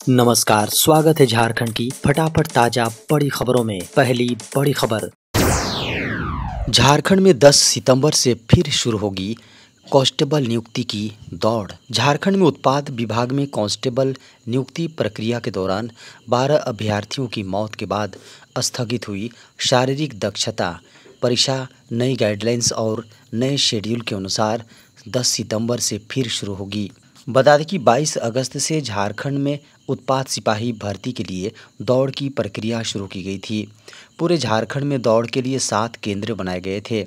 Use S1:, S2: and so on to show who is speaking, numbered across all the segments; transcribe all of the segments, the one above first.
S1: नमस्कार, स्वागत है झारखंड की फटाफट ताजा बड़ी खबरों में। पहली बड़ी खबर, झारखंड में 10 सितंबर से फिर शुरू होगी कांस्टेबल नियुक्ति की दौड़। झारखंड में उत्पाद विभाग में कांस्टेबल नियुक्ति प्रक्रिया के दौरान 12 अभ्यर्थियों की मौत के बाद स्थगित हुई शारीरिक दक्षता परीक्षा नई गाइडलाइंस और नए शेड्यूल के अनुसार 10 सितंबर से फिर शुरू होगी। बता दें कि 22 अगस्त से झारखंड में उत्पाद सिपाही भर्ती के लिए दौड़ की प्रक्रिया शुरू की गई थी। पूरे झारखंड में दौड़ के लिए 7 केंद्र बनाए गए थे,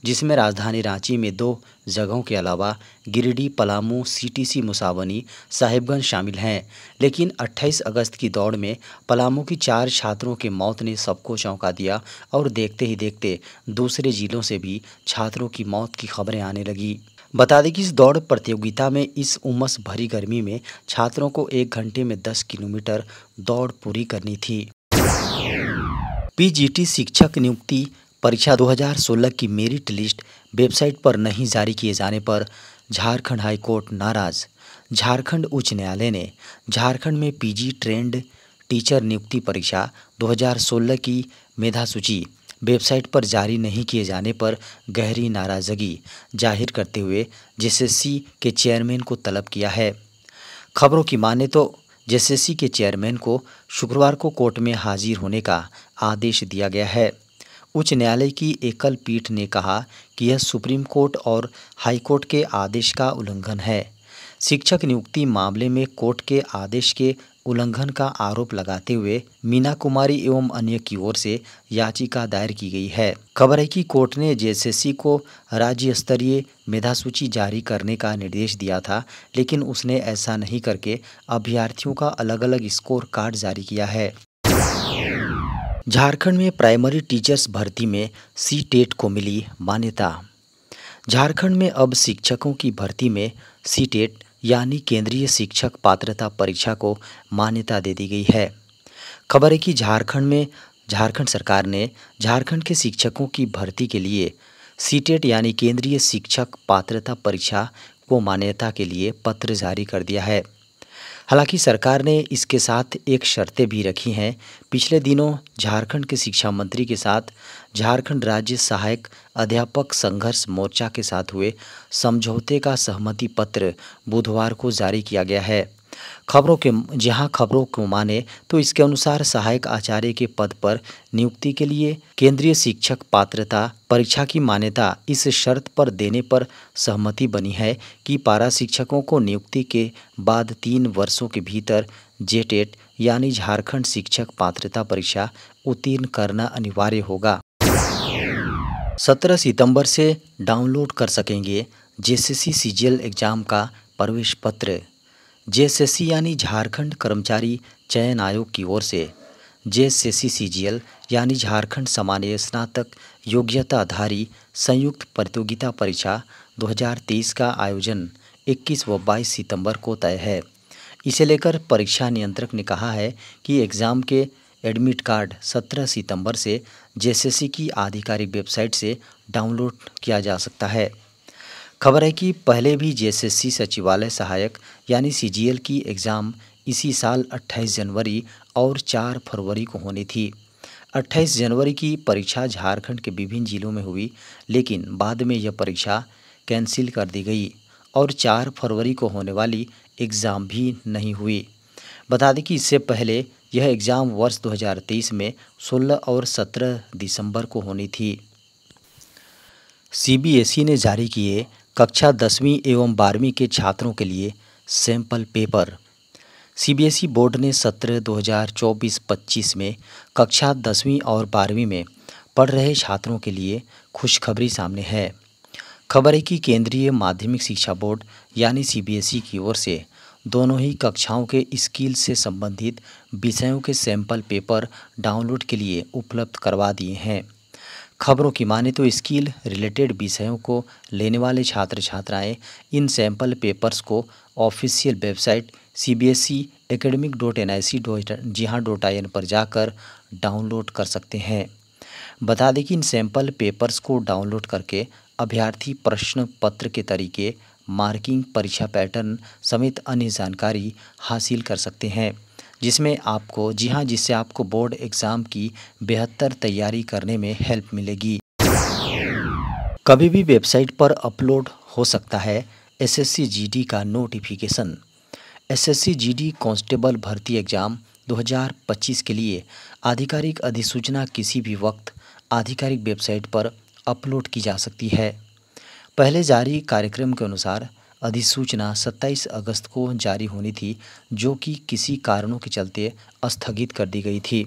S1: जिसमें राजधानी रांची में 2 जगहों के अलावा गिरिडीह, पलामू, सीटीसी मुसाबनी, साहिबगंज शामिल हैं। लेकिन 28 अगस्त की दौड़ में पलामू की 4 छात्रों की मौत ने सबको चौंका दिया और देखते ही देखते दूसरे जिलों से भी छात्रों की मौत की खबरें आने लगी। बता दें कि इस दौड़ प्रतियोगिता में इस उमस भरी गर्मी में छात्रों को 1 घंटे में 10 किलोमीटर दौड़ पूरी करनी थी। पीजीटी शिक्षक नियुक्ति परीक्षा 2016 की मेरिट लिस्ट वेबसाइट पर नहीं जारी किए जाने पर झारखंड हाई कोर्ट नाराज। झारखंड उच्च न्यायालय ने झारखंड में पीजी ट्रेंड टीचर नियुक्ति परीक्षा 2016 की मेधा सूची वेबसाइट पर जारी नहीं किए जाने पर गहरी नाराजगी जाहिर करते हुए जेएसएससी के चेयरमैन को तलब किया है। खबरों की माने तो जेएसएससी के चेयरमैन को शुक्रवार को कोर्ट में हाजिर होने का आदेश दिया गया है। उच्च न्यायालय की एकल पीठ ने कहा कि यह सुप्रीम कोर्ट और हाई कोर्ट के आदेश का उल्लंघन है। शिक्षक नियुक्ति मामले में कोर्ट के आदेश के उल्लंघन का आरोप लगाते हुए मीना कुमारी एवं अन्य की ओर से याचिका दायर की गई है। खबर है कि कोर्ट ने जेएसएससी को राज्य स्तरीय मेधा सूची जारी करने का निर्देश दिया था, लेकिन उसने ऐसा नहीं करके अभ्यर्थियों का अलग अलग स्कोर कार्ड जारी किया है। झारखंड में प्राइमरी टीचर्स भर्ती में सीटेट को मिली मान्यता। झारखंड में अब शिक्षकों की भर्ती में सीटेट यानी केंद्रीय शिक्षक पात्रता परीक्षा को मान्यता दे दी गई है। खबर है कि झारखंड सरकार ने झारखंड के शिक्षकों की भर्ती के लिए सीटेट यानी केंद्रीय शिक्षक पात्रता परीक्षा को मान्यता के लिए पत्र जारी कर दिया है। हालांकि सरकार ने इसके साथ एक शर्तें भी रखी हैं। पिछले दिनों झारखंड के शिक्षा मंत्री के साथ झारखंड राज्य सहायक अध्यापक संघर्ष मोर्चा के साथ हुए समझौते का सहमति पत्र बुधवार को जारी किया गया है। खबरों को माने तो इसके अनुसार सहायक आचार्य के पद पर नियुक्ति के लिए केंद्रीय शिक्षक पात्रता परीक्षा की मान्यता इस शर्त पर देने पर सहमति बनी है कि पारा शिक्षकों को नियुक्ति के बाद 3 वर्षों के भीतर जेटेट यानी झारखंड शिक्षक पात्रता परीक्षा उत्तीर्ण करना अनिवार्य होगा। 17 सितंबर से डाउनलोड कर सकेंगे जेएसएससी सीजीएल एग्जाम का प्रवेश पत्र। जेएसएससी यानी झारखंड कर्मचारी चयन आयोग की ओर से जेएसएससी सीजीएल यानी झारखंड सामान्य स्नातक योग्यताधारी संयुक्त प्रतियोगिता परीक्षा 2023 का आयोजन 21 व 22 सितंबर को तय है। इसे लेकर परीक्षा नियंत्रक ने कहा है कि एग्ज़ाम के एडमिट कार्ड 17 सितंबर से जेएसएससी की आधिकारिक वेबसाइट से डाउनलोड किया जा सकता है। खबर है कि पहले भी जेएसएससी सचिवालय सहायक यानी सीजीएल की एग्ज़ाम इसी साल 28 जनवरी और 4 फरवरी को होनी थी। 28 जनवरी की परीक्षा झारखंड के विभिन्न जिलों में हुई, लेकिन बाद में यह परीक्षा कैंसिल कर दी गई और 4 फरवरी को होने वाली एग्ज़ाम भी नहीं हुई। बता दें कि इससे पहले यह एग्ज़ाम वर्ष 2023 में 16 और 17 दिसंबर को होनी थी। सीबीएसई ने जारी किए कक्षा 10वीं एवं 12वीं के छात्रों के लिए सैंपल पेपर। सीबीएसई बोर्ड ने सत्र 2024-25 में कक्षा 10वीं और 12वीं में पढ़ रहे छात्रों के लिए खुशखबरी सामने है। खबर है कि केंद्रीय माध्यमिक शिक्षा बोर्ड यानी सीबीएसई की ओर से दोनों ही कक्षाओं के स्किल से संबंधित विषयों के सैंपल पेपर डाउनलोड के लिए उपलब्ध करवा दिए हैं। खबरों की माने तो स्किल रिलेटेड विषयों को लेने वाले छात्र छात्राएं इन सैंपल पेपर्स को ऑफिशियल वेबसाइट cbseacademic.nic.in पर जाकर डाउनलोड कर सकते हैं। बता दें कि इन सैंपल पेपर्स को डाउनलोड करके अभ्यर्थी प्रश्न पत्र के तरीके, मार्किंग, परीक्षा पैटर्न समेत अन्य जानकारी हासिल कर सकते हैं। जिसमें आपको जिससे आपको बोर्ड एग्ज़ाम की बेहतर तैयारी करने में हेल्प मिलेगी। कभी भी वेबसाइट पर अपलोड हो सकता है एसएससी जीडी का नोटिफिकेशन। एसएससी जीडी कांस्टेबल भर्ती एग्ज़ाम 2025 के लिए आधिकारिक अधिसूचना किसी भी वक्त आधिकारिक वेबसाइट पर अपलोड की जा सकती है। पहले जारी कार्यक्रम के अनुसार अधिसूचना 27 अगस्त को जारी होनी थी, जो कि किसी कारणों के चलते स्थगित कर दी गई थी।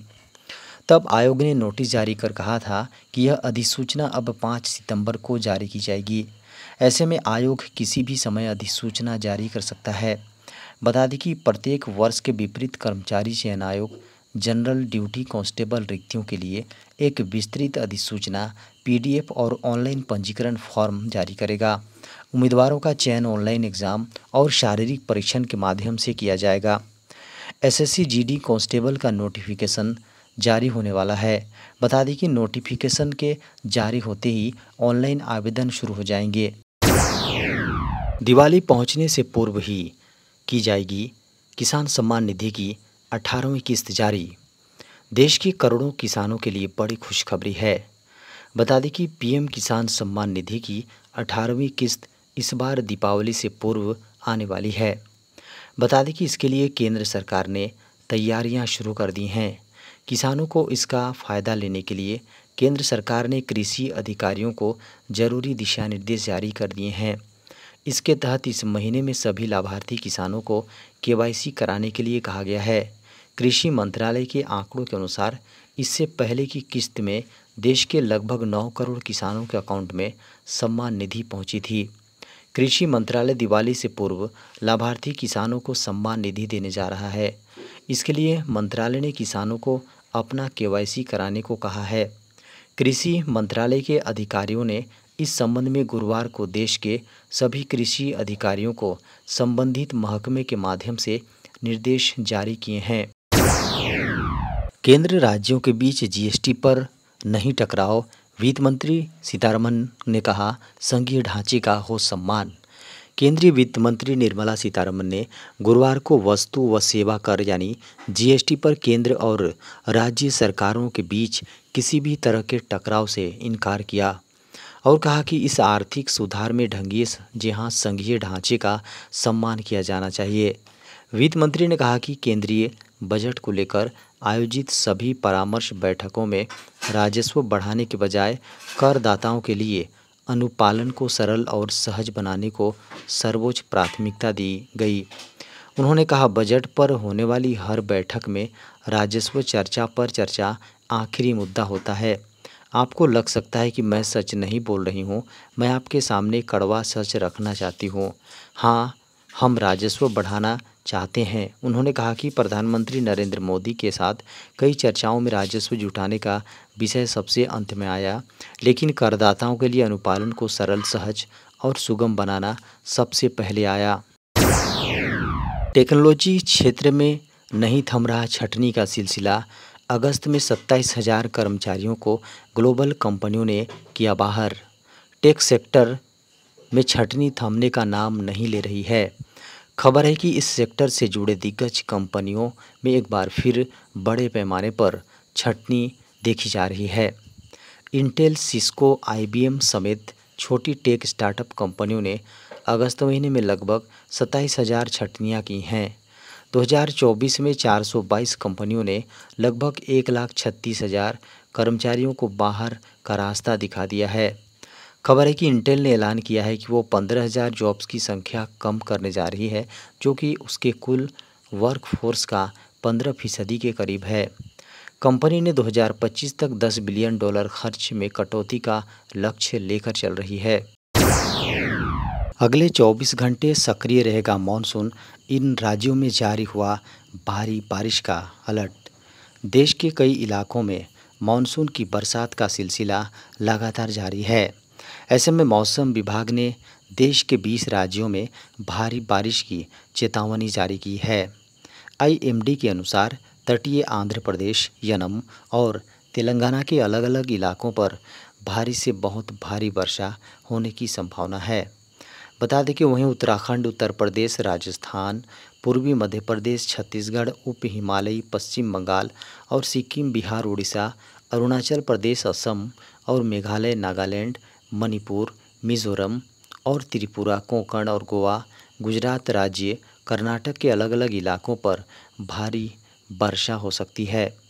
S1: तब आयोग ने नोटिस जारी कर कहा था कि यह अधिसूचना अब 5 सितंबर को जारी की जाएगी। ऐसे में आयोग किसी भी समय अधिसूचना जारी कर सकता है। बता दें कि प्रत्येक वर्ष के विपरीत कर्मचारी चयन आयोग जनरल ड्यूटी कांस्टेबल रिक्तियों के लिए एक विस्तृत अधिसूचना पीडीएफ और ऑनलाइन पंजीकरण फॉर्म जारी करेगा। उम्मीदवारों का चयन ऑनलाइन एग्ज़ाम और शारीरिक परीक्षण के माध्यम से किया जाएगा। एसएससी जीडी कांस्टेबल का नोटिफिकेशन जारी होने वाला है। बता दें कि नोटिफिकेशन के जारी होते ही ऑनलाइन आवेदन शुरू हो जाएंगे। दिवाली पहुंचने से पूर्व ही की जाएगी किसान सम्मान निधि की 18वीं किस्त जारी। देश के करोड़ों किसानों के लिए बड़ी खुशखबरी है। बता दें कि पीएम किसान सम्मान निधि की 18वीं किस्त इस बार दीपावली से पूर्व आने वाली है। बता दें कि इसके लिए केंद्र सरकार ने तैयारियां शुरू कर दी हैं। किसानों को इसका फ़ायदा लेने के लिए केंद्र सरकार ने कृषि अधिकारियों को जरूरी दिशा निर्देश जारी कर दिए हैं। इसके तहत इस महीने में सभी लाभार्थी किसानों को केवाईसी कराने के लिए कहा गया है। कृषि मंत्रालय के आंकड़ों के अनुसार इससे पहले की किस्त में देश के लगभग 9 करोड़ किसानों के अकाउंट में सम्मान निधि पहुंची थी। कृषि मंत्रालय दिवाली से पूर्व लाभार्थी किसानों को सम्मान निधि देने जा रहा है। इसके लिए मंत्रालय ने किसानों को अपना केवाईसी कराने को कहा है। कृषि मंत्रालय के अधिकारियों ने इस संबंध में गुरुवार को देश के सभी कृषि अधिकारियों को संबंधित महकमे के माध्यम से निर्देश जारी किए हैं। केंद्र राज्यों के बीच जीएसटी पर नहीं टकराव, वित्त मंत्री सीतारमण ने कहा संघीय ढांचे का हो सम्मान। केंद्रीय वित्त मंत्री निर्मला सीतारमण ने गुरुवार को वस्तु व सेवा कर यानी जीएसटी पर केंद्र और राज्य सरकारों के बीच किसी भी तरह के टकराव से इनकार किया और कहा कि इस आर्थिक सुधार में संघीय ढांचे का सम्मान किया जाना चाहिए। वित्त मंत्री ने कहा कि केंद्रीय बजट को लेकर आयोजित सभी परामर्श बैठकों में राजस्व बढ़ाने के बजाय करदाताओं के लिए अनुपालन को सरल और सहज बनाने को सर्वोच्च प्राथमिकता दी गई। उन्होंने कहा बजट पर होने वाली हर बैठक में राजस्व चर्चा आखिरी मुद्दा होता है। आपको लग सकता है कि मैं सच नहीं बोल रही हूँ, मैं आपके सामने कड़वा सच रखना चाहती हूँ। हाँ, हम राजस्व बढ़ाना चाहते हैं। उन्होंने कहा कि प्रधानमंत्री नरेंद्र मोदी के साथ कई चर्चाओं में राजस्व जुटाने का विषय सबसे अंत में आया, लेकिन करदाताओं के लिए अनुपालन को सरल, सहज और सुगम बनाना सबसे पहले आया। टेक्नोलॉजी क्षेत्र में नहीं थम रहा छंटनी का सिलसिला। अगस्त में 27,000 कर्मचारियों को ग्लोबल कंपनियों ने किया बाहर। टेक सेक्टर में छंटनी थमने का नाम नहीं ले रही है। खबर है कि इस सेक्टर से जुड़े दिग्गज कंपनियों में एक बार फिर बड़े पैमाने पर छंटनी देखी जा रही है। इंटेल, सिस्को, आईबीएम समेत छोटी टेक स्टार्टअप कंपनियों ने अगस्त महीने में लगभग 27,000 छंटनियां की हैं। 2024 में 422 कंपनियों ने लगभग 1,36,000 कर्मचारियों को बाहर का रास्ता दिखा दिया है। खबर है कि इंटेल ने ऐलान किया है कि वो 15,000 जॉब्स की संख्या कम करने जा रही है, जो कि उसके कुल वर्कफोर्स का 15% के करीब है। कंपनी ने 2025 तक $10 बिलियन खर्च में कटौती का लक्ष्य लेकर चल रही है। अगले 24 घंटे सक्रिय रहेगा मॉनसून, इन राज्यों में जारी हुआ भारी बारिश का अलर्ट। देश के कई इलाकों में मॉनसून की बरसात का सिलसिला लगातार जारी है। ऐसे में मौसम विभाग ने देश के 20 राज्यों में भारी बारिश की चेतावनी जारी की है। आईएमडी के अनुसार तटीय आंध्र प्रदेश, यनम और तेलंगाना के अलग अलग इलाकों पर भारी से बहुत भारी वर्षा होने की संभावना है। बता दें कि वहीं उत्तराखंड, उत्तर प्रदेश, राजस्थान, पूर्वी मध्य प्रदेश, छत्तीसगढ़, उप हिमालयी पश्चिम बंगाल और सिक्किम, बिहार, उड़ीसा, अरुणाचल प्रदेश, असम और मेघालय, नागालैंड, मणिपुर, मिजोरम और त्रिपुरा, कोंकण और गोवा, गुजरात राज्य, कर्नाटक के अलग अलग इलाकों पर भारी वर्षा हो सकती है।